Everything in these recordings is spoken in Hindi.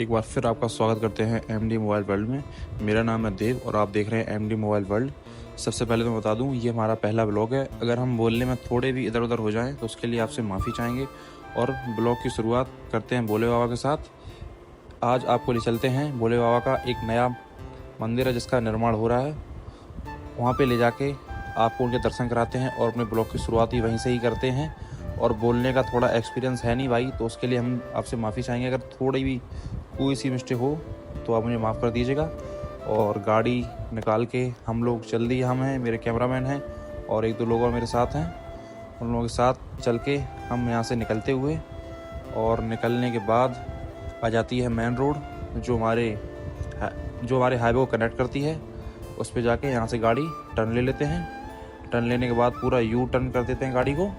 एक बार फिर आपका स्वागत करते हैं एमडी मोबाइल वर्ल्ड में। मेरा नाम है देव और आप देख रहे हैं एमडी मोबाइल वर्ल्ड। सबसे पहले तो बता दूं, ये हमारा पहला ब्लॉग है। अगर हम बोलने में थोड़े भी इधर उधर हो जाएं तो उसके लिए आपसे माफ़ी चाहेंगे। और ब्लॉग की शुरुआत करते हैं भोले बाबा के साथ। आज आपको ले चलते हैं भोले बाबा का एक नया मंदिर है जिसका निर्माण हो रहा है, वहाँ पे ले जाके आपको उनके दर्शन कराते हैं और अपने ब्लॉग की शुरुआत ही वहीं से ही करते हैं। और बोलने का थोड़ा एक्सपीरियंस है नहीं भाई, तो उसके लिए हम आपसे माफ़ी चाहेंगे। अगर थोड़ी भी कोई सी मिस्टेक हो तो आप मुझे माफ़ कर दीजिएगा। और गाड़ी निकाल के हम लोग जल्दी, हम हैं, मेरे कैमरामैन हैं और एक दो लोग और मेरे साथ हैं, उन लोगों के साथ चल के हम यहाँ से निकलते हुए, और निकलने के बाद आ जाती है मेन रोड जो हमारे हाईवे को कनेक्ट करती है। उस पर जाके यहाँ से गाड़ी टर्न ले लेते हैं। टर्न लेने के बाद पूरा यू टर्न कर देते हैं गाड़ी को।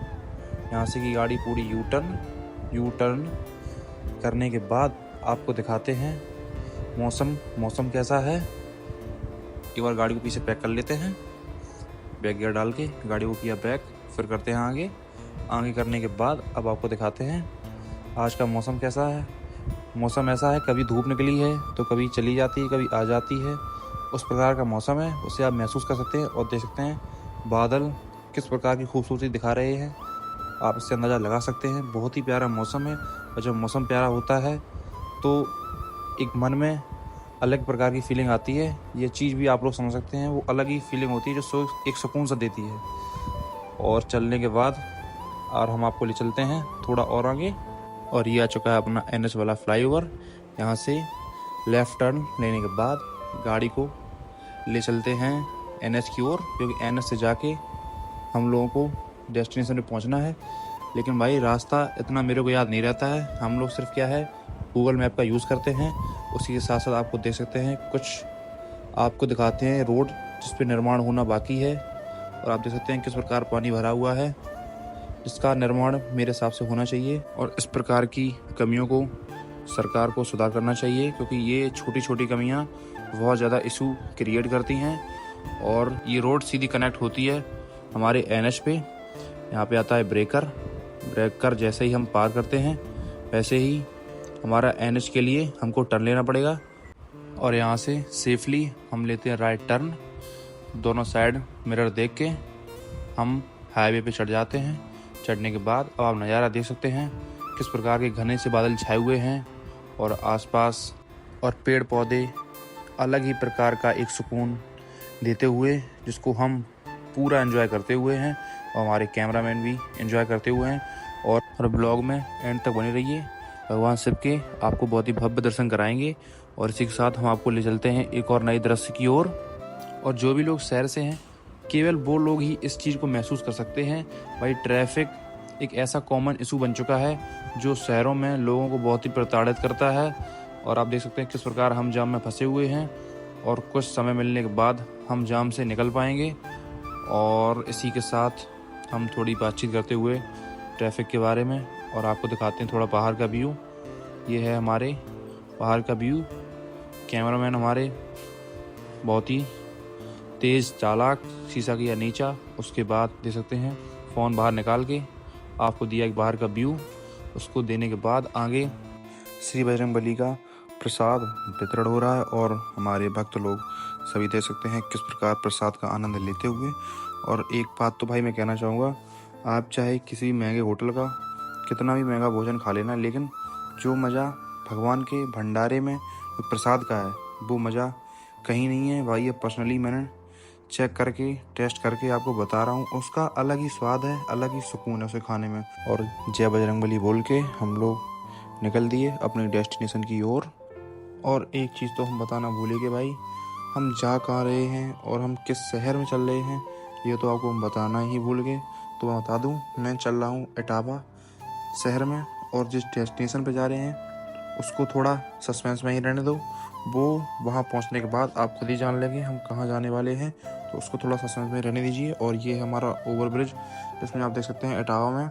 यहाँ से की गाड़ी पूरी यू टर्न करने के बाद आपको दिखाते हैं मौसम कैसा है। एक बार गाड़ी को पीछे पैक कर लेते हैं, बैक गियर डाल के गाड़ी को किया पैक। फिर करते हैं आगे करने के बाद अब आपको दिखाते हैं आज का मौसम कैसा है। मौसम ऐसा है, कभी धूप निकली है तो कभी चली जाती है, कभी आ जाती है। उस प्रकार का मौसम है, उसे आप महसूस कर सकते हैं और देख सकते हैं बादल किस प्रकार की खूबसूरती दिखा रहे हैं। आप इससे अंदाज़ा लगा सकते हैं, बहुत ही प्यारा मौसम है। और जब मौसम प्यारा होता है तो एक मन में अलग प्रकार की फीलिंग आती है। ये चीज़ भी आप लोग समझ सकते हैं, वो अलग ही फीलिंग होती है जो एक सुकून सा देती है। और चलने के बाद और हम आपको ले चलते हैं थोड़ा और आगे, और ये आ चुका है अपना NH वाला फ्लाईओवर। यहाँ से लेफ़्ट टर्न लेने के बाद गाड़ी को ले चलते हैं NH की ओर, क्योंकि NH से जाके हम लोगों को डेस्टिनेशन पे पहुंचना है। लेकिन भाई रास्ता इतना मेरे को याद नहीं रहता है, हम लोग सिर्फ क्या है गूगल मैप का यूज़ करते हैं। उसी के साथ साथ आपको देख सकते हैं कुछ आपको दिखाते हैं रोड जिस पे निर्माण होना बाकी है। और आप देख सकते हैं किस प्रकार पानी भरा हुआ है, जिसका निर्माण मेरे हिसाब से होना चाहिए। और इस प्रकार की कमियों को सरकार को सुधार करना चाहिए, क्योंकि ये छोटी छोटी कमियाँ बहुत ज़्यादा इशू क्रिएट करती हैं। और ये रोड सीधी कनेक्ट होती है हमारे NH पे। यहाँ पे आता है ब्रेकर जैसे ही हम पार करते हैं वैसे ही हमारा NH के लिए हमको टर्न लेना पड़ेगा। और यहाँ से सेफली हम लेते हैं राइट टर्न। दोनों साइड मिरर देख के हम हाईवे पे चढ़ जाते हैं। चढ़ने के बाद अब आप नज़ारा देख सकते हैं किस प्रकार के घने से बादल छाए हुए हैं और आसपास और पेड़ पौधे अलग ही प्रकार का एक सुकून देते हुए, जिसको हम पूरा एंजॉय करते हुए हैं और हमारे कैमरामैन भी एंजॉय करते हुए हैं। और ब्लॉग में एंड तक बने रहिए, भगवान शिव के आपको बहुत ही भव्य दर्शन कराएंगे। और इसी के साथ हम आपको ले चलते हैं एक और नई दृश्य की ओर। और जो भी लोग शहर से हैं, केवल वो लोग ही इस चीज़ को महसूस कर सकते हैं। भाई ट्रैफिक एक ऐसा कॉमन इशू बन चुका है जो शहरों में लोगों को बहुत ही प्रताड़ित करता है। और आप देख सकते हैं किस प्रकार हम जाम में फंसे हुए हैं, और कुछ समय मिलने के बाद हम जाम से निकल पाएंगे। और इसी के साथ हम थोड़ी बातचीत करते हुए ट्रैफिक के बारे में और आपको दिखाते हैं थोड़ा बाहर का व्यू। ये है हमारे बाहर का व्यू। कैमरामैन हमारे बहुत ही तेज़ चालाक, शीशा किया नीचा। उसके बाद देख सकते हैं फ़ोन बाहर निकाल के आपको दिया एक बाहर का व्यू। उसको देने के बाद आगे श्री बजरंगबली का प्रसाद वितरण हो रहा है और हमारे भक्त लोग सभी देख सकते हैं किस प्रकार प्रसाद का आनंद लेते हुए। और एक बात तो भाई मैं कहना चाहूँगा, आप चाहे किसी भी महंगे होटल का कितना भी महंगा भोजन खा लेना, लेकिन जो मज़ा भगवान के भंडारे में प्रसाद का है वो मज़ा कहीं नहीं है भाई। ये पर्सनली मैंने चेक करके टेस्ट करके आपको बता रहा हूँ, उसका अलग ही स्वाद है, अलग ही सुकून है उसे खाने में। और जय बजरंगबली बोल के हम लोग निकल दिए अपने डेस्टिनेशन की ओर। और एक चीज़ तो हम बताना भूले कि भाई हम जा कहाँ रहे हैं और हम किस शहर में चल रहे हैं, ये तो आपको हम बताना ही भूल गए। तो मैं बता दूँ, मैं चल रहा हूँ इटावा शहर में, और जिस डेस्टिनेशन पे जा रहे हैं उसको थोड़ा सस्पेंस में ही रहने दो। वो वहाँ पहुँचने के बाद आप खुद ही जान लेंगे हम कहाँ जाने वाले हैं, तो उसको थोड़ा सस्पेंस में रहने दीजिए। और ये हमारा ओवरब्रिज, जिसमें आप देख सकते हैं इटावा में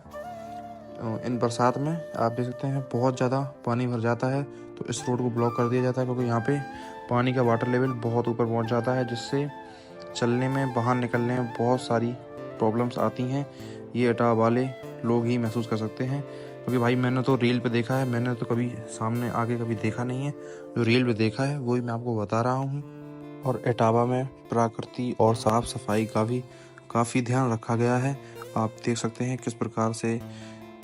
इन बरसात में आप देख सकते हैं बहुत ज़्यादा पानी भर जाता है, तो इस रोड को ब्लॉक कर दिया जाता है, क्योंकि यहाँ पे पानी का वाटर लेवल बहुत ऊपर पहुँच जाता है, जिससे चलने में बाहर निकलने में बहुत सारी प्रॉब्लम्स आती हैं। ये इटावा वाले लोग ही महसूस कर सकते हैं। क्योंकि भाई मैंने तो रील पे देखा है, मैंने तो कभी सामने आके कभी देखा नहीं है। जो रील पे देखा है वही मैं आपको बता रहा हूँ। और इटावा में प्रकृति और साफ सफाई का भी काफ़ी ध्यान रखा गया है। आप देख सकते हैं किस प्रकार से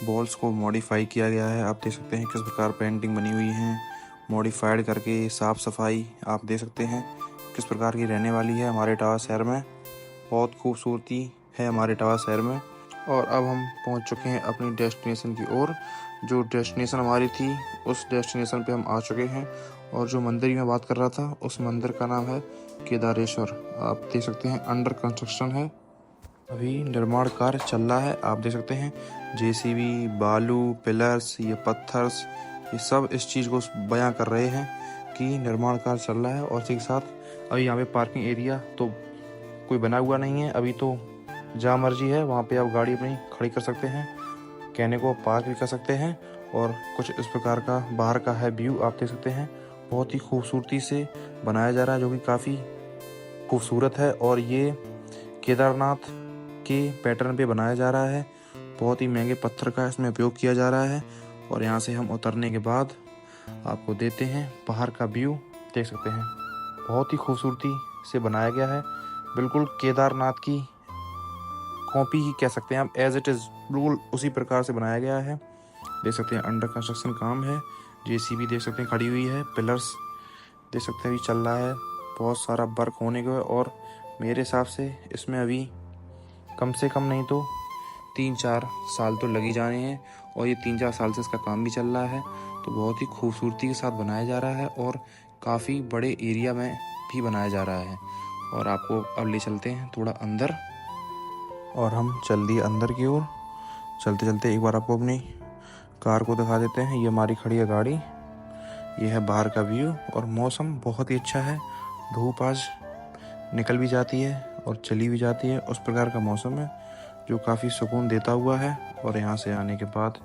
बॉल्स को मॉडिफाई किया गया है। आप देख सकते हैं किस प्रकार पेंटिंग बनी हुई है मॉडिफाइड करके। साफ़ सफाई आप देख सकते हैं किस प्रकार की रहने वाली है हमारे इटावा शहर में। बहुत खूबसूरती है हमारे इटावा शहर में। और अब हम पहुंच चुके हैं अपनी डेस्टिनेशन की ओर। जो डेस्टिनेशन हमारी थी उस डेस्टिनेशन पे हम आ चुके हैं। और जो मंदिर की मैं बात कर रहा था उस मंदिर का नाम है केदारेश्वर। आप देख सकते हैं अंडर कंस्ट्रक्शन है, अभी निर्माण कार्य चल रहा है। आप देख सकते हैं जेसीबी, बालू, पिलर्स, ये पत्थर्स, ये सब इस चीज़ को बयां कर रहे हैं कि निर्माण कार्य चल रहा है। और इसी के साथ अभी यहाँ पे पार्किंग एरिया तो कोई बना हुआ नहीं है अभी, तो जहाँ मर्जी है वहाँ पे आप गाड़ी अपनी खड़ी कर सकते हैं, कहने को पार्क भी कर सकते हैं। और कुछ इस प्रकार का बाहर का है व्यू, आप देख सकते हैं। बहुत ही खूबसूरती से बनाया जा रहा है, जो कि काफ़ी खूबसूरत है। और ये केदारनाथ के पैटर्न पे बनाया जा रहा है। बहुत ही महंगे पत्थर का इसमें उपयोग किया जा रहा है। और यहाँ से हम उतरने के बाद आपको देते हैं बाहर का व्यू, देख सकते हैं। बहुत ही खूबसूरती से बनाया गया है, बिल्कुल केदारनाथ की कॉपी ही कह सकते हैं आप, एज इट इज़ बिल्कुल उसी प्रकार से बनाया गया है। देख सकते हैं अंडर कंस्ट्रक्शन काम है। जेसीबी देख सकते हैं खड़ी हुई है, पिलर्स देख सकते हैं अभी चल रहा है। बहुत सारा वर्क होने को है और मेरे हिसाब से इसमें अभी कम से कम नहीं तो 3-4 साल तो लग ही जाने हैं। और ये 3-4 साल से इसका काम भी चल रहा है। तो बहुत ही खूबसूरती के साथ बनाया जा रहा है और काफ़ी बड़े एरिया में भी बनाया जा रहा है। और आपको अब ले चलते हैं थोड़ा अंदर, और हम चल दिए अंदर की ओर। चलते चलते एक बार आपको अपनी कार को दिखा देते हैं। ये हमारी खड़ी है गाड़ी, ये है बाहर का व्यू। और मौसम बहुत ही अच्छा है, धूप आज निकल भी जाती है और चली भी जाती है, उस प्रकार का मौसम है जो काफ़ी सुकून देता हुआ है। और यहाँ से आने के बाद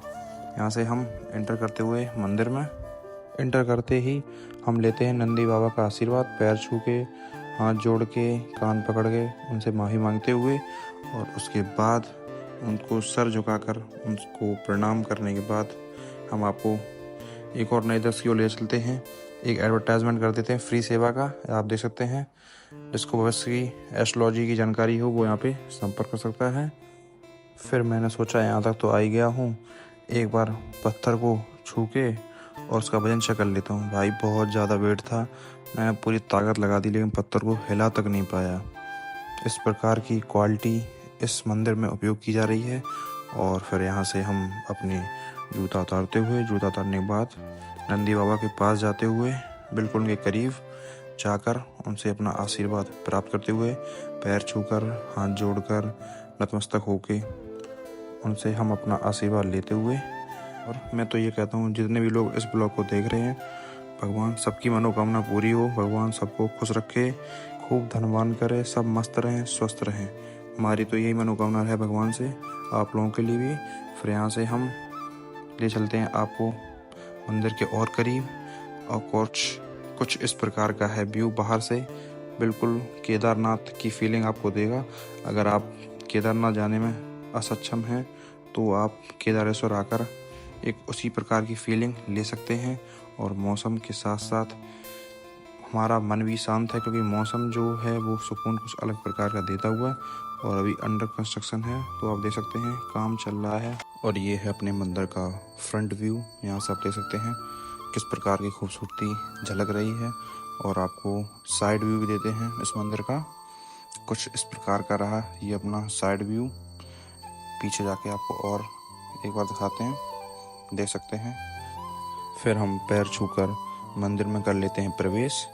यहाँ से हम एंटर करते हुए मंदिर में एंटर करते ही हम लेते हैं नंदी बाबा का आशीर्वाद, पैर छू के, हाथ जोड़ के, कान पकड़ के उनसे माफ़ी मांगते हुए। और उसके बाद उनको सर झुकाकर उनको प्रणाम करने के बाद हम आपको एक और नए दृश्य की ओर ले चलते हैं। एक एडवर्टाइजमेंट कर देते हैं फ्री सेवा का, आप देख सकते हैं। जिसको भविष्य की एस्ट्रोलॉजी की जानकारी हो वो यहाँ पे संपर्क कर सकता है। फिर मैंने सोचा यहाँ तक तो आ ही गया हूँ, एक बार पत्थर को छू के और उसका वजन चेक कर लेता हूँ। भाई बहुत ज़्यादा वेट था, मैंने पूरी ताकत लगा दी लेकिन पत्थर को हिला तक नहीं पाया। इस प्रकार की क्वालिटी इस मंदिर में उपयोग की जा रही है। और फिर यहाँ से हम अपने जूता उतारने के बाद नंदी बाबा के पास जाते हुए बिल्कुल उनके करीब जाकर उनसे अपना आशीर्वाद प्राप्त करते हुए, पैर छूकर, हाथ जोड़कर, नतमस्तक होके उनसे हम अपना आशीर्वाद लेते हुए। और मैं तो ये कहता हूँ जितने भी लोग इस ब्लॉग को देख रहे हैं, भगवान सबकी मनोकामना पूरी हो, भगवान सबको खुश रखे, खूब धनवान करे, सब मस्त रहें, स्वस्थ रहें। हमारी तो यही मनोकामना है भगवान से, आप लोगों के लिए भी। फिर यहाँ से हम ले चलते हैं आपको मंदिर के और करीब। और कुछ इस प्रकार का है व्यू बाहर से, बिल्कुल केदारनाथ की फीलिंग आपको देगा। अगर आप केदारनाथ जाने में असक्षम हैं तो आप केदारेश्वर आकर एक उसी प्रकार की फीलिंग ले सकते हैं। और मौसम के साथ साथ हमारा मन भी शांत है, क्योंकि मौसम जो है वो सुकून कुछ अलग प्रकार का देता हुआ। और अभी अंडर कंस्ट्रक्शन है तो आप देख सकते हैं काम चल रहा है। और ये है अपने मंदिर का फ्रंट व्यू, यहाँ से आप देख सकते हैं किस प्रकार की खूबसूरती झलक रही है। और आपको साइड व्यू भी देते हैं इस मंदिर का, कुछ इस प्रकार का रहा ये अपना साइड व्यू। पीछे जाके आपको और एक बार दिखाते हैं, देख सकते हैं। फिर हम पैर छूकर मंदिर में कर लेते हैं प्रवेश।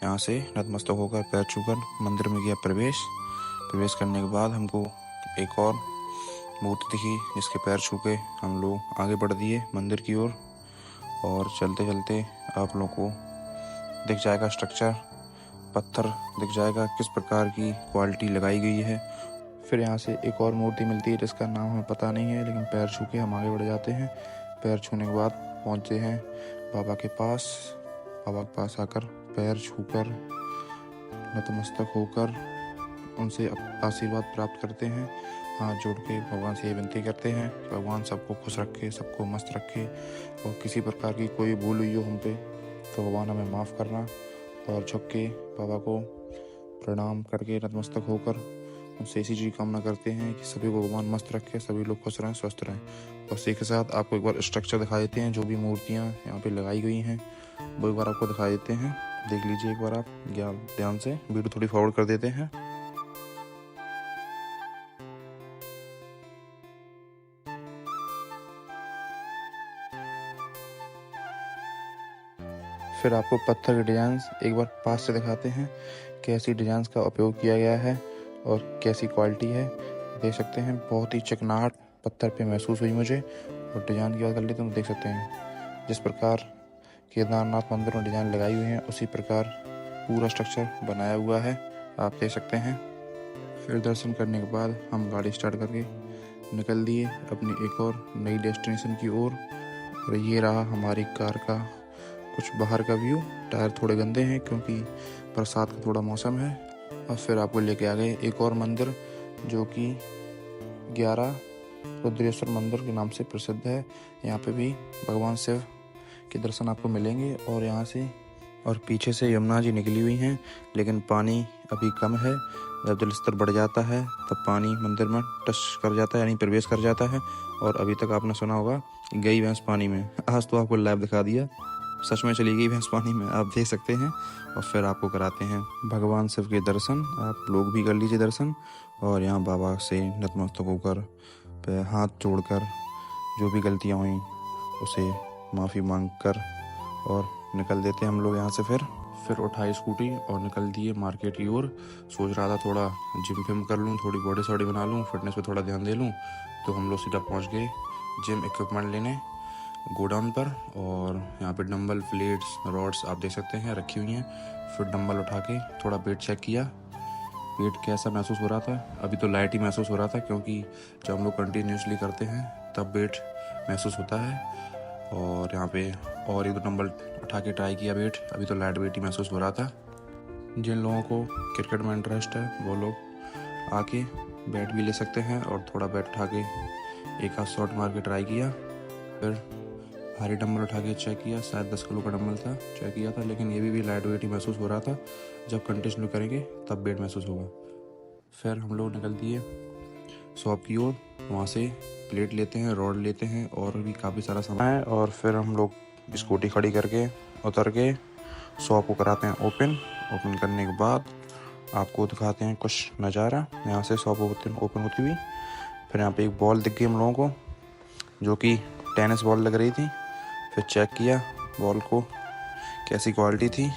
यहाँ से नतमस्तक होकर पैर छूकर मंदिर में किया प्रवेश करने के बाद हमको एक और मूर्ति दिखी जिसके पैर छू के हम लोग आगे बढ़ दिए मंदिर की ओर। और चलते चलते आप लोगों को दिख जाएगा स्ट्रक्चर, पत्थर दिख जाएगा किस प्रकार की क्वालिटी लगाई गई है। फिर यहाँ से एक और मूर्ति मिलती है जिसका नाम हमें पता नहीं है, लेकिन पैर छू के हम आगे बढ़ जाते हैं। पैर छूने के बाद पहुँचते हैं बाबा के पास। बाबा के पास आकर पैर छूकर नतमस्तक होकर उनसे आशीर्वाद प्राप्त करते हैं। हाथ जोड़ के भगवान से ये विनती करते हैं कि भगवान सबको खुश रखे, सबको मस्त रखे, और किसी प्रकार की कोई भूल हुई हो हम पे तो भगवान हमें माफ़ करना। और झुक के बाबा को प्रणाम करके नतमस्तक होकर उनसे इसी चीज़ की कामना करते हैं कि सभी को भगवान मस्त रखे, सभी लोग खुश रहें, स्वस्थ रहें। और इसी के साथ आपको एक बार स्ट्रक्चर दिखा देते हैं, जो भी मूर्तियाँ यहाँ पे लगाई गई हैं वो एक बार आपको दिखा देते हैं। देख लीजिए एक बार आप ध्यान से, वीडियो थोड़ी फॉरवर्ड कर देते हैं। फिर आपको पत्थर के डिज़ाइंस एक बार पास से दिखाते हैं, कैसी डिज़ाइंस का उपयोग किया गया है और कैसी क्वालिटी है। देख सकते हैं बहुत ही चिकनाहट पत्थर पे महसूस हुई मुझे। और डिज़ाइन की बात कर लेते हैं तो देख सकते हैं जिस प्रकार केदारनाथ मंदिर में डिज़ाइन लगाई हुई है उसी प्रकार पूरा स्ट्रक्चर बनाया हुआ है, आप देख सकते हैं। फिर दर्शन करने के बाद हम गाड़ी स्टार्ट करके निकल दिए अपनी एक और नई डेस्टिनेशन की ओर। और ये रहा हमारी कार का कुछ बाहर का व्यू। टायर थोड़े गंदे हैं क्योंकि बरसात का थोड़ा मौसम है। और फिर आपको लेके आ गए एक और मंदिर जो कि 11 रुद्रेश्वर मंदिर के नाम से प्रसिद्ध है। यहाँ पे भी भगवान शिव के दर्शन आपको मिलेंगे। और यहाँ से और पीछे से यमुना जी निकली हुई हैं, लेकिन पानी अभी कम है। जब जल स्तर बढ़ जाता है तब पानी मंदिर में टच कर जाता है, यानी प्रवेश कर जाता है। और अभी तक आपने सुना होगा गई भैंस पानी में, आज तो आपको लाइव दिखा दिया, सच में चली गई भैंस पानी में, आप देख सकते हैं। और फिर आपको कराते हैं भगवान शिव के दर्शन, आप लोग भी कर लीजिए दर्शन। और यहाँ बाबा से नतमस्तक होकर पे हाथ जोड़कर जो भी गलतियाँ हुई उसे माफ़ी मांग कर और निकल देते हैं हम लोग यहाँ से। फिर उठाई स्कूटी और निकल दिए मार्केट की ओर। सोच रहा था थोड़ा जिम फिम कर लूँ, थोड़ी बॉडी सॉडी बना लूँ, फिटनेस पे थोड़ा ध्यान दे लूँ। तो हम लोग सीधा पहुँच गए जिम इक्विपमेंट लेने गोडाउन पर। और यहाँ पे डंबल, प्लेट्स, रॉड्स आप देख सकते हैं रखी हुई हैं। फिर डंबल उठा के थोड़ा वेट चेक किया। वेट कैसा महसूस हो रहा था? अभी तो लाइट ही महसूस हो रहा था, क्योंकि जब हम लोग कंटिन्यूसली करते हैं तब वेट महसूस होता है। और यहाँ पे और एक दो डंबल उठा के ट्राई किया वेट, अभी तो लाइट वेट ही महसूस हो रहा था। जिन लोगों को क्रिकेट में इंटरेस्ट है वो लोग आके बैट भी ले सकते हैं। और थोड़ा बैट उठा के एक आध शॉट मार के ट्राई किया। फिर भारी डंबल उठा के चेक किया, शायद 10 किलो का डंबल था, चेक किया था, लेकिन ये भी लाइट वेट ही महसूस हो रहा था। जब कंटिन्यू करेंगे तब वेट महसूस होगा। फिर हम लोग निकल दिए शॉप की ओर, वहाँ से प्लेट लेते हैं, रॉड लेते हैं और भी काफ़ी सारा सामान है। और फिर हम लोग स्कूटी खड़ी करके उतर के शॉप को कराते हैं ओपन करने के बाद आपको दिखाते हैं कुछ नज़ारा। यहाँ से शॉप ओपन होती हुई फिर यहाँ पे एक बॉल दिख गई हम लोगों को, जो कि टेनिस बॉल लग रही थी। फिर चेक किया बॉल को कैसी क्वालिटी थी।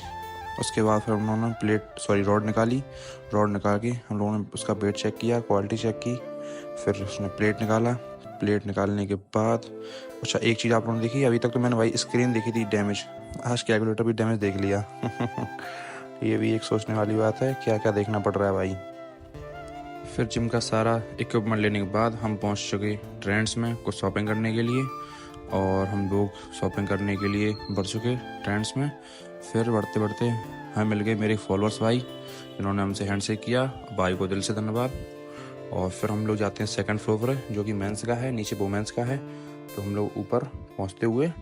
उसके बाद फिर हम लोगों ने रॉड निकाली। रॉड निकाल के हम लोगों ने उसका वेट चेक किया, क्वालिटी चेक की। फिर उसने प्लेट निकाला। प्लेट निकालने के बाद अच्छा एक चीज़ आप लोगों ने देखी, अभी तक तो मैंने भाई स्क्रीन देखी थी डैमेज, आज कैलकुलेटर भी डैमेज देख लिया। ये भी एक सोचने वाली बात है, क्या क्या देखना पड़ रहा है भाई। फिर जिम का सारा इक्विपमेंट लेने के बाद हम पहुंच चुके ट्रेंड्स में कुछ शॉपिंग करने के लिए। और हम लोग शॉपिंग करने के लिए बढ़ चुके ट्रेंड्स में। फिर बढ़ते बढ़ते हमें मिल गए मेरे फॉलोअर्स भाई, जिन्होंने हमसे हैंडशेक किया, भाई को दिल से धन्यवाद। और फिर हम लोग जाते हैं सेकंड फ्लोर पर, जो कि मेंस का है, नीचे वुमेन्स का है। तो हम लोग ऊपर पहुंचते हुए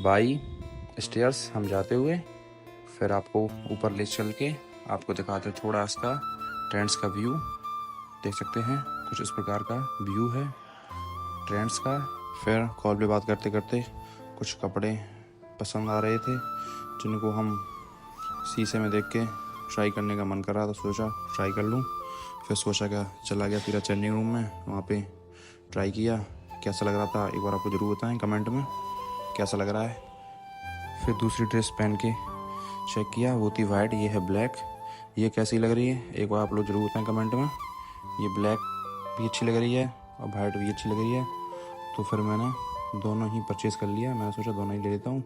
बाई स्टेयर्स हम जाते हुए फिर आपको ऊपर ले चल के आपको दिखाते थोड़ा इसका ट्रेंड्स का व्यू। देख सकते हैं कुछ इस प्रकार का व्यू है ट्रेंड्स का। फिर कॉल पे बात करते करते कुछ कपड़े पसंद आ रहे थे, जिनको हम शीशे में देख के ट्राई करने का मन कर रहा था, सोचा ट्राई कर लूँ। फिर सोचा क्या चला गया फिर चेंजिंग रूम में, वहाँ पे ट्राई किया, कैसा लग रहा था एक बार आपको ज़रूर बताएं कमेंट में कैसा लग रहा है। फिर दूसरी ड्रेस पहन के चेक किया, वो थी वाइट, ये है ब्लैक, ये कैसी लग रही है एक बार आप लोग ज़रूर बताएं कमेंट में। ये ब्लैक भी अच्छी लग रही है और वाइट भी अच्छी लग रही है। तो फिर मैंने दोनों ही परचेज़ कर लिया, मैंने सोचा दोनों ही ले लेता हूँ,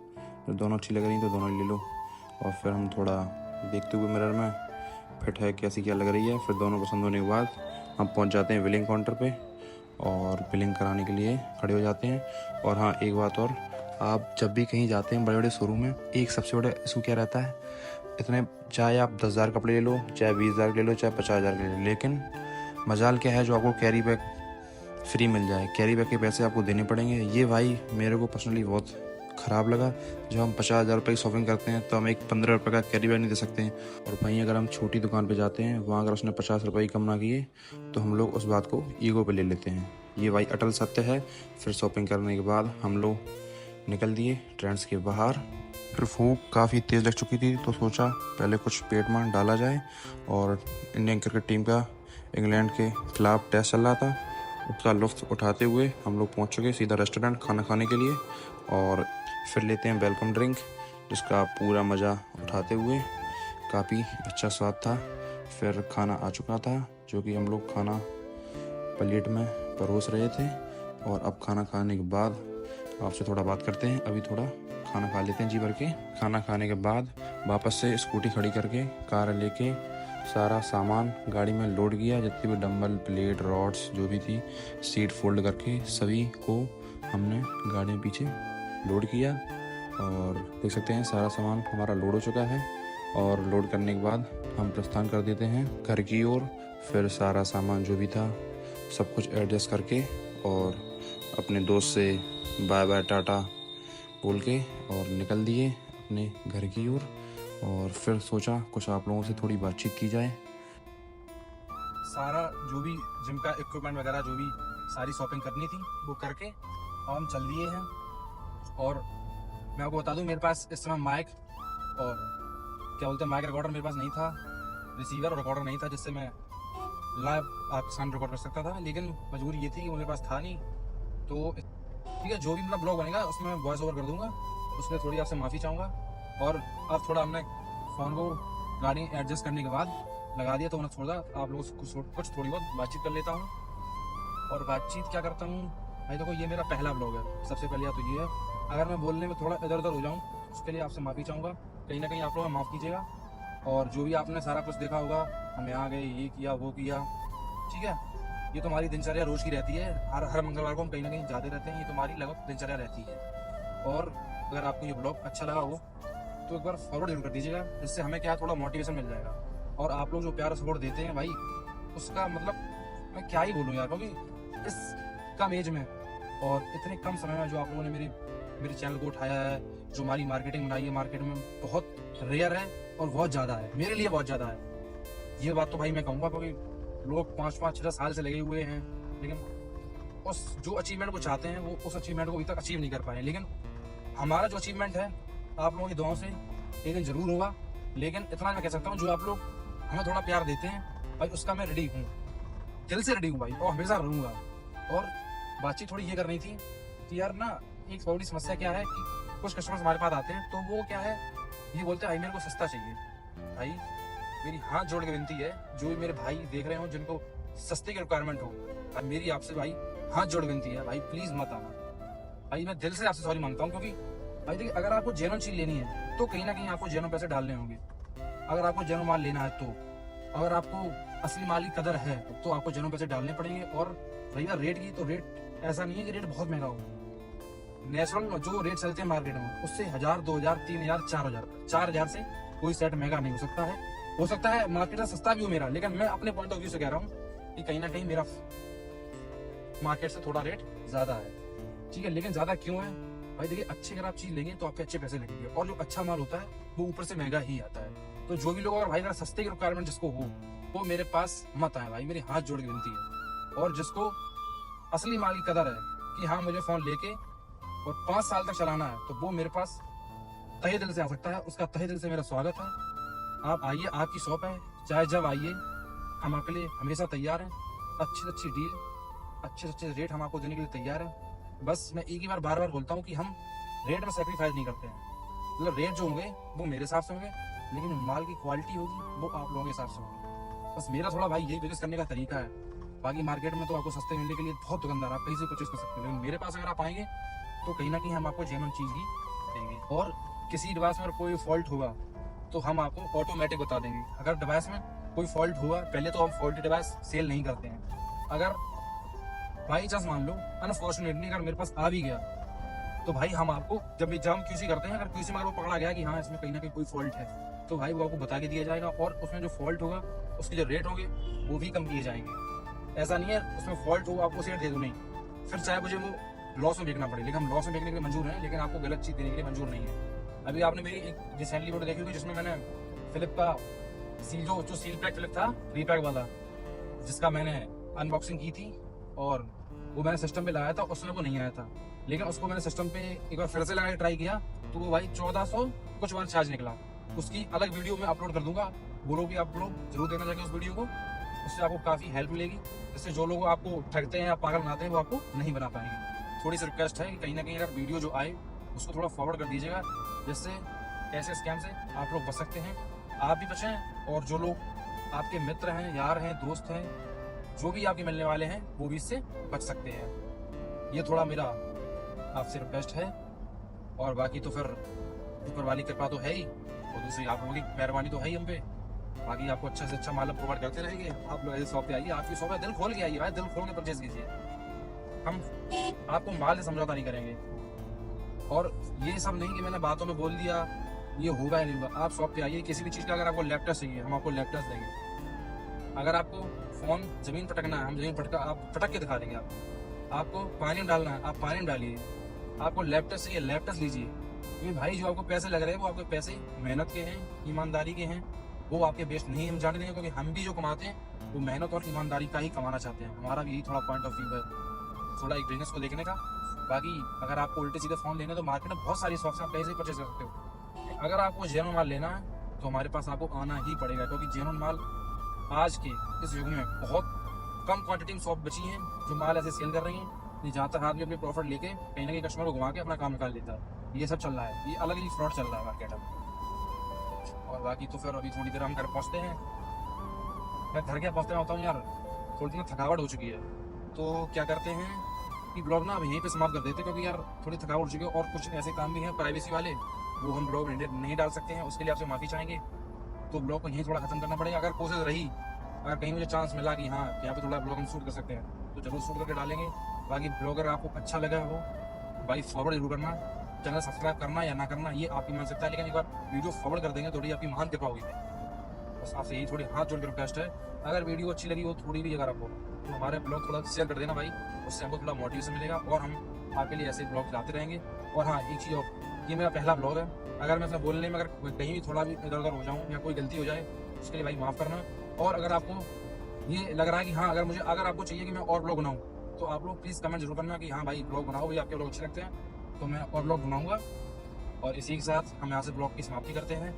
तो दोनों अच्छी लग रही तो दोनों ही ले लो। और फिर हम थोड़ा देखते हुए मिरर में फिट है कैसी क्या लग रही है। फिर दोनों पसंद होने के बाद हम पहुंच जाते हैं बिलिंग काउंटर पे और बिलिंग कराने के लिए खड़े हो जाते हैं। और हाँ एक बात और, आप जब भी कहीं जाते हैं बड़े बड़े शोरूम में, एक सबसे बड़ा इशू क्या रहता है, इतने चाहे आप 10,000 कपड़े ले लो, चाहे 20,000 ले लो, चाहे 50,000 ले लो, लेकिन मजाल क्या है जो आपको कैरी बैग फ्री मिल जाए। कैरी बैग के पैसे आपको देने पड़ेंगे। ये भाई मेरे को पर्सनली बहुत ख़राब लगा। जब हम 50,000 रुपये की शॉपिंग करते हैं तो हम एक 15 रुपये का कैरी बैग नहीं दे सकते हैं। और भाई अगर हम छोटी दुकान पे जाते हैं, वहाँ अगर उसने 50 रुपये कम ना किए तो हम लोग उस बात को ईगो पे ले लेते हैं। ये भाई अटल सत्य है। फिर शॉपिंग करने के बाद हम लोग निकल दिए ट्रेंड्स के बाहर। फिर भूख काफ़ी तेज़ लग चुकी थी तो सोचा पहले कुछ पेट में डाला जाए। और इंडियन क्रिकेट टीम का इंग्लैंड के खिलाफ टेस्ट चल रहा था, उसका लुत्फ़ उठाते हुए हम लोग पहुंच चुके सीधा रेस्टोरेंट खाना खाने के लिए। और फिर लेते हैं वेलकम ड्रिंक, जिसका पूरा मज़ा उठाते हुए काफ़ी अच्छा स्वाद था। फिर खाना आ चुका था, जो कि हम लोग खाना प्लेट में परोस रहे थे। और अब खाना खाने के बाद आपसे थोड़ा बात करते हैं। अभी थोड़ा खाना खा लेते हैं जी भर के। खाना खाने के बाद वापस से स्कूटी खड़ी करके कार लेके सारा सामान गाड़ी में लोड किया। जितनी भी डंबल, प्लेट, रॉड्स जो भी थी, सीट फोल्ड करके सभी को हमने गाड़ी में पीछे लोड किया। और देख सकते हैं सारा सामान हमारा लोड हो चुका है। और लोड करने के बाद हम प्रस्थान कर देते हैं घर की ओर। फिर सारा सामान जो भी था सब कुछ एडजस्ट करके और अपने दोस्त से बाय बाय टाटा बोल के और निकल दिए अपने घर की ओर। और फिर सोचा कुछ आप लोगों से थोड़ी बातचीत की जाए। सारा जो भी जिम का इक्विपमेंट वगैरह जो भी सारी शॉपिंग करनी थी वो करके हम चल दिए हैं। और मैं आपको बता दूं, मेरे पास इस समय माइक और क्या बोलते हैं माइक रिकॉर्डर मेरे पास नहीं था, रिसीवर और रिकॉर्डर नहीं था जिससे मैं लाइव आपके सामने रिकॉर्ड कर सकता था। लेकिन मजबूरी ये थी कि मेरे पास था नहीं। तो ठीक है, जो भी मेरा ब्लॉग बनेगा उसमें मैं वॉइस ओवर कर दूंगा। उसमें थोड़ी आपसे माफ़ी चाहूँगा। और अब थोड़ा हमने फ़ोन को गाड़ी एडजस्ट करने के बाद लगा दिया तो मैंने छोड़ा आप लोगों से कुछ थोड़ी बहुत बातचीत कर लेता हूँ। और बातचीत क्या करता हूँ भाई, देखो ये मेरा पहला ब्लॉग है। सबसे पहले तो ये है, अगर मैं बोलने में थोड़ा इधर उधर हो जाऊँ उसके लिए आपसे माफ़ी चाहूँगा। कहीं ना कहीं आप लोग माफ़ कीजिएगा। और जो भी आपने सारा कुछ देखा होगा, हम यहाँ गए, ये किया, वो किया, ठीक है, ये तो हमारी दिनचर्या रोज़ की रहती है। हर मंगलवार को हम कहीं ना कहीं जाते रहते हैं। ये तो हमारी लगभग दिनचर्या रहती है। और अगर आपको ये ब्लॉग अच्छा लगा हो तो एक बार फॉरवर्ड जरूर कर दीजिएगा, जिससे हमें क्या थोड़ा मोटिवेशन मिल जाएगा। और आप लोग जो प्यार सपोर्ट देते हैं भाई, उसका मतलब मैं क्या ही बोलूँ यार, क्योंकि इस कम एज में और इतने कम समय में जो आप लोगों ने मेरे चैनल को उठाया है, जो हमारी मार्केटिंग बनाई है, मार्केट में बहुत रेयर है और बहुत ज़्यादा है, मेरे लिए बहुत ज़्यादा है। ये बात तो भाई मैं कहूँगा, क्योंकि लोग 5-5-6 साल से लगे हुए हैं, लेकिन उस जो अचीवमेंट को चाहते हैं वो उस अचीवमेंट को अभी तक अचीव नहीं कर पाए। लेकिन हमारा जो अचीवमेंट है आप लोगों की दुआओं से एक दिन जरूर होगा। लेकिन इतना मैं कह सकता हूँ, जो आप लोग हमें थोड़ा प्यार देते हैं भाई, उसका मैं रेडी हूँ, दिल से रेडी हूँ भाई, और हमेशा रहूँगा। और बातचीत थोड़ी ये करनी थी कि यार ना, एक बड़ी समस्या क्या है कि कुछ कस्टमर्स हमारे पास आते हैं तो वो क्या है, ये बोलते हैं भाई मेरे को सस्ता चाहिए। भाई मेरी हाथ जोड़ के विनती है, जो भी मेरे भाई देख रहे हो जिनको सस्ते की रिक्वायरमेंट हो, मेरी आपसे भाई हाथ जोड़ विनती है, भाई प्लीज मत आना। भाई मैं दिल से आपसे सॉरी मांगता हूँ, क्योंकि भाई देखिए, अगर आपको जेन्युइन चीज लेनी है तो कहीं ना कहीं आपको जेन्युइन पैसे डालने होंगे। अगर आपको जेन्युइन माल लेना है तो, अगर आपको असली माल की कदर है तो आपको जेन्युइन पैसे डालने पड़ेंगे। और भैया रेट की तो रेट ऐसा नहीं है कि रेट बहुत महंगा हो। नेचुरल जो रेट चलते हैं मार्केट में उससे 1000, 2000, 3000, 4000 से कोई सेट महंगा नहीं हो सकता है। हो सकता है मार्केट से सस्ता भी हो मेरा, लेकिन मैं अपने पॉइंट ऑफ व्यू से कह रहा हूँ कि कहीं ना कहीं मेरा मार्केट से थोड़ा रेट ज्यादा है, ठीक है। लेकिन ज्यादा क्यों है भाई, देखिए अच्छी अगर आप चीज लेंगे तो आपके अच्छे पैसे लगेंगे, और जो अच्छा माल होता है वो ऊपर से महंगा ही आता है। तो जो भी लोग अगर सस्ते की रिक्वायरमेंट जिसको हो, वो मेरे पास मत आए भाई, मेरी हाथ जोड़ के विनती है। और जिसको असली माल की कदर है कि हाँ मुझे फोन लेके और 5 साल तक चलाना है, तो वो मेरे पास तहे दिल से आ सकता है। उसका तहे दिल से मेरा स्वागत है। आप आइए, आपकी शॉप है, चाहे जब आइए, हम आपके लिए हमेशा तैयार हैं। अच्छी से अच्छी डील, अच्छे से अच्छे रेट हम आपको देने के लिए तैयार हैं। बस मैं एक ही बार बार बोलता हूँ कि हम रेट में सेक्रीफाइस नहीं करते हैं। मतलब रेट जो होंगे वो मेरे हिसाब से होंगे, लेकिन माल की क्वालिटी होगी वो आप लोगों के हिसाब से होगी। बस मेरा थोड़ा भाई यही बिजनेस करने का तरीका है। बाकी मार्केट में तो आपको सस्ते मिलने के लिए बहुत दुकानदार, आप कहीं से परचेज कर सकते हो, लेकिन मेरे पास अगर आप आएंगे तो कहीं ना कहीं हम आपको जेन्युइन चीज़ ही देंगे। और किसी डिवाइस में कोई फॉल्ट होगा तो हम आपको ऑटोमेटिक बता देंगे। अगर डिवाइस में कोई फॉल्ट हुआ, पहले तो हम फॉल्टी डिवाइस सेल नहीं करते हैं। अगर बाई चांस मान लो अनफॉर्चुनेटली अगर मेरे पास आ भी गया, तो भाई हम आपको जब भी हम क्यूसी करते हैं, अगर क्यूसी में अगर वो पकड़ा गया कि हाँ इसमें कहीं ना कहीं कोई फॉल्ट है, तो भाई वो आपको बता के दिया जाएगा। और उसमें जो फॉल्ट होगा उसके जो रेट होंगे वो भी कम किए जाएंगे। ऐसा नहीं है उसमें फॉल्ट हो आपको शेयर दे दूँ नहीं, फिर चाहे मुझे वो लॉस में बेचना पड़े, लेकिन हम लॉस में बेचने के लिए मंजूर हैं, लेकिन आपको गलत चीज़ देने के लिए मंजूर नहीं है। अभी आपने मेरी एक रिसेंटली वीडियो देखी होगी जिसमें मैंने फिलिप का सील जो सील पैक फिलिप था रीपैक वाला, जिसका मैंने अनबॉक्सिंग की थी और वो मैंने सिस्टम पे लगाया था, उसमें वो नहीं आया था, लेकिन उसको मैंने सिस्टम पे एक बार फिर से लगा के ट्राई किया तो वो भाई 1400 कुछ वार चार्ज निकला। उसकी अलग वीडियो मैं अपलोड कर दूंगा, बोलो कि आप लोग जरूर देखना चाहिए उस वीडियो को, उससे आपको काफ़ी हेल्प मिलेगी। इससे जो लोग आपको ठगते हैं या पागल बनाते हैं वो आपको नहीं बना पाएंगे। थोड़ी सी रिक्वेस्ट है कि कहीं ना कहीं अगर वीडियो जो आए उसको थोड़ा फॉरवर्ड कर दीजिएगा, जिससे ऐसे स्कैम से आप लोग बच सकते हैं, आप भी बचें और जो लोग आपके मित्र हैं, यार हैं, दोस्त हैं, जो भी आपके मिलने वाले हैं वो भी इससे बच सकते हैं। ये थोड़ा मेरा आपसे रिक्वेस्ट है, और बाकी तो फिर ऊपर वाली कृपा तो है ही, और दूसरी आप लोगों की मेहरबानी तो है ही हम पे। बाकी आपको अच्छा से अच्छा माल प्रोवाइड करते रहेंगे। आप लोग ऐसे शॉप पे आइए, आपकी शॉप है, दिल खोल के आइए भाई, दिल खोल के परचेज कीजिए। हम आपको माल से समझौता नहीं करेंगे, और ये सब नहीं कि मैंने बातों में बोल दिया ये होगा या नहीं होगा। आप शॉप पे आइए, किसी भी चीज़ का अगर आपको लैपटॉप चाहिए हम आपको लैपटॉप देंगे। अगर आपको फोन जमीन पटकना है हम जमीन पटका आप पटक के दिखा देंगे। आपको पानी में डालना है आप पानी में डालिए। आपको लैपटॉप चाहिए लैपटॉप लीजिए, क्योंकि भाई जो आपको पैसे लग रहे हैं वो आपके पैसे मेहनत के हैं, ईमानदारी के हैं, वो आपके वेस्ट नहीं हम जाने देंगे, क्योंकि हम भी जो कमाते हैं वो मेहनत और ईमानदारी का ही कमाना चाहते हैं। हमारा भी यही थोड़ा पॉइंट ऑफ व्यू है, थोड़ा एक बिजनेस को देखने का। बाकी अगर आपको उल्टे सीधे फोन लेने तो मार्केट में बहुत सारी शॉप्स हैं, आप कहीं से ही परचेज कर सकते हो। अगर आपको जेन्युइन माल लेना है तो हमारे पास आपको आना ही पड़ेगा, क्योंकि जेन्युइन माल आज के इस युग में बहुत कम क्वांटिटी में शॉप बची हैं जो माल ऐसे सेल कर रही हैं। जहाँ तक आदमी अपने प्रॉफिट लेके कहीं ना कहीं कस्टमर को घुमा के अपना काम निकाल लेता है, ये सब चल रहा है, ये अलग ही फ्रॉड चल रहा है मार्केट में। और बाकी तो फिर अभी थोड़ी देर हम घर पहुँचते हैं। मैं घर क्या पहुँचते होता हूँ यार, थोड़ी ना थकावट हो चुकी है, तो क्या करते हैं कि ब्लॉग ना अब यहीं पे समाप्त कर देते हैं, क्योंकि यार थोड़ी थकावट हो चुकी है और कुछ ऐसे काम भी हैं प्राइवेसी वाले, वो हम ब्लॉग नहीं डाल सकते हैं, उसके लिए आपसे माफ़ी चाहेंगे। तो ब्लॉग को यहीं थोड़ा खत्म करना पड़ेगा। अगर कोशिश रही, अगर कहीं मुझे चांस मिला कि हाँ यहाँ पे थोड़ा ब्लॉग हम शूट कर सकते हैं तो जरूर शूट करके डालेंगे। बाकी ब्लॉग अगर आपको अच्छा लगा हो भाई फॉरवर्ड जरूर करना, चैनल सब्सक्राइब करना या ना करना ये आपकी मान सकता है, लेकिन एक बार वीडियो फॉरवर्ड कर देंगे थोड़ी आपकी महान कृपा होगी। बस आपसे यही थोड़ी हाथ जोड़ के रिक्वेस्ट है, अगर वीडियो अच्छी लगी हो थोड़ी भी अगर आपको, तो हमारे ब्लॉग थोड़ा शेयर कर देना भाई, उससे हमको थोड़ा मोटिवेशन मिलेगा और हम आपके लिए ऐसे ब्लॉग लाते रहेंगे। और हाँ एक चीज़ और, ये मेरा पहला ब्लॉग है, अगर मैं अपने बोलने में अगर कहीं भी थोड़ा भी इधर उधर हो जाऊँ या कोई गलती हो जाए उसके लिए भाई माफ़ करना। और अगर आपको ये लग रहा है कि हाँ अगर आपको चाहिए कि मैं और ब्लॉग बनाऊँ तो आप लोग प्लीज़ कमेंट जरूर करना कि हाँ भाई ब्लॉग बनाओ, भाई आपके ब्लॉग अच्छे लगते हैं तो मैं और ब्लॉग बनाऊँगा। और इसी के साथ हम यहाँ से ब्लॉग की समाप्ति करते हैं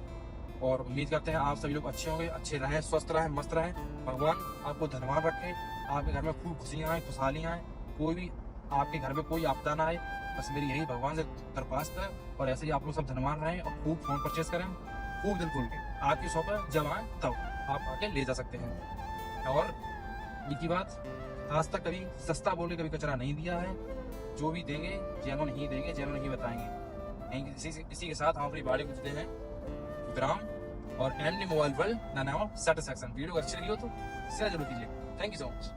और उम्मीद करते हैं आप सभी लोग अच्छे होंगे, अच्छे रहें, स्वस्थ रहें, मस्त रहें। भगवान आपको धनवान रखे, आपके घर में खूब खुशियाँ आए, खुशहालियाँ आए, कोई भी आपके घर में कोई आपदा ना आए, बस मेरी यही भगवान से दरख्वास्त है। और ऐसे ही आप लोग सब धनवान रहें और खूब फोन परचेज करें, खूब दिल खोल के। आपकी शॉप पर जब आए तब आप आके ले जा सकते हैं। और एक ही बात, आज तक कभी सस्ता बोल के कभी कचरा नहीं दिया है, जो भी देंगे जेन्युइन ही देंगे, जेन्युइन ही बताएंगे। इसी के साथ हम अपनी बाड़ी पूछते हैं विराम, और एमडी मोबाइल वर्ल्ड ना नाम सेटिस्फैक्शन। वीडियो अच्छी लगी हो तो शेयर जरूर कीजिए। Thank you so much.